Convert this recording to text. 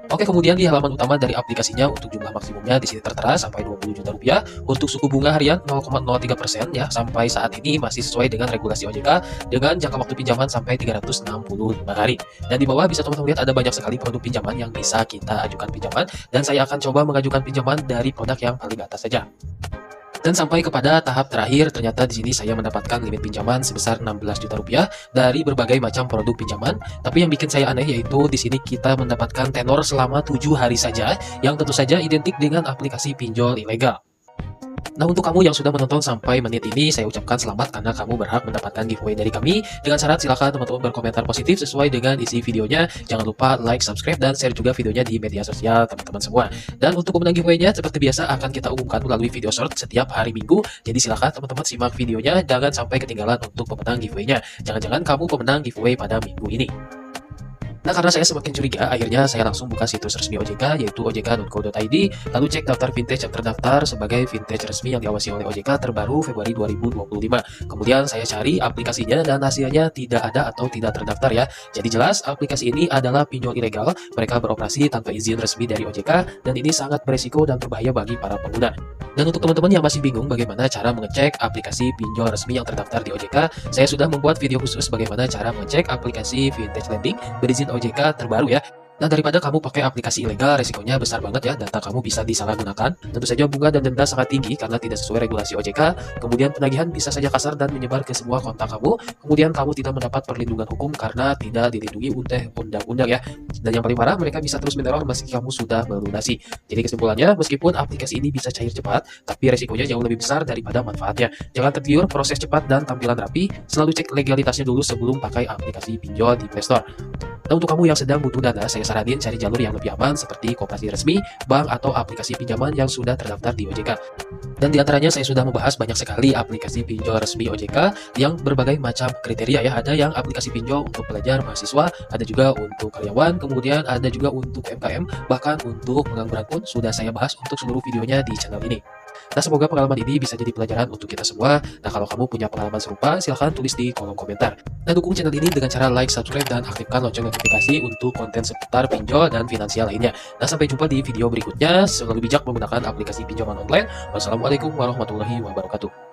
Oke, kemudian di halaman utama dari aplikasinya untuk jumlah maksimumnya di sini tertera sampai 20 juta rupiah. Untuk suku bunga harian 0,03% ya, sampai saat ini masih sesuai dengan regulasi OJK dengan jangka waktu pinjaman sampai 365 hari. Dan di bawah bisa teman-teman lihat ada banyak sekali produk pinjaman yang bisa kita ajukan pinjaman, dan saya akan coba mengajukan pinjaman dari produk yang paling atas saja. Dan sampai kepada tahap terakhir, ternyata di sini saya mendapatkan limit pinjaman sebesar 16 juta rupiah dari berbagai macam produk pinjaman. Tapi yang bikin saya aneh yaitu di sini kita mendapatkan tenor selama 7 hari saja, yang tentu saja identik dengan aplikasi pinjol ilegal. Nah, untuk kamu yang sudah menonton sampai menit ini, saya ucapkan selamat karena kamu berhak mendapatkan giveaway dari kami. Dengan syarat silakan teman-teman berkomentar positif sesuai dengan isi videonya. Jangan lupa like, subscribe, dan share juga videonya di media sosial teman-teman semua. Dan untuk pemenang giveaway-nya seperti biasa akan kita umumkan melalui video short setiap hari Minggu. Jadi silakan teman-teman simak videonya, jangan sampai ketinggalan untuk pemenang giveaway-nya. Jangan-jangan kamu pemenang giveaway pada minggu ini. Nah, karena saya semakin curiga, akhirnya saya langsung buka situs resmi OJK, yaitu ojk.co.id, lalu cek daftar vintage yang terdaftar sebagai vintage resmi yang diawasi oleh OJK terbaru Februari 2025. Kemudian saya cari aplikasinya dan hasilnya tidak ada atau tidak terdaftar ya. Jadi jelas aplikasi ini adalah pinjol ilegal, mereka beroperasi tanpa izin resmi dari OJK, dan ini sangat beresiko dan berbahaya bagi para pengguna. Dan untuk teman-teman yang masih bingung bagaimana cara mengecek aplikasi pinjol resmi yang terdaftar di OJK, saya sudah membuat video khusus bagaimana cara mengecek aplikasi vintage lending berizin OJK terbaru ya. Nah, daripada kamu pakai aplikasi ilegal, resikonya besar banget ya, data kamu bisa disalahgunakan. Tentu saja bunga dan denda sangat tinggi karena tidak sesuai regulasi OJK. Kemudian penagihan bisa saja kasar dan menyebar ke semua kontak kamu. Kemudian kamu tidak mendapat perlindungan hukum karena tidak dilindungi oleh undang-undang ya. Dan yang paling parah, mereka bisa terus meneror meski kamu sudah melunasi. Jadi kesimpulannya, meskipun aplikasi ini bisa cair cepat, tapi resikonya jauh lebih besar daripada manfaatnya. Jangan tergiur proses cepat dan tampilan rapi, selalu cek legalitasnya dulu sebelum pakai aplikasi pinjol di Play Store. Nah, untuk kamu yang sedang butuh dana, saya saranin cari jalur yang lebih aman seperti koperasi resmi, bank, atau aplikasi pinjaman yang sudah terdaftar di OJK. Dan diantaranya saya sudah membahas banyak sekali aplikasi pinjol resmi OJK yang berbagai macam kriteria ya. Ada yang aplikasi pinjol untuk pelajar, mahasiswa, ada juga untuk karyawan, kemudian ada juga untuk UMKM, bahkan untuk pengangguran pun sudah saya bahas untuk seluruh videonya di channel ini. Nah, semoga pengalaman ini bisa jadi pelajaran untuk kita semua. Nah, kalau kamu punya pengalaman serupa, silahkan tulis di kolom komentar. Nah, dukung channel ini dengan cara like, subscribe, dan aktifkan lonceng notifikasi untuk konten seputar pinjol dan finansial lainnya. Nah, sampai jumpa di video berikutnya. Selalu bijak menggunakan aplikasi pinjaman online. Wassalamualaikum warahmatullahi wabarakatuh.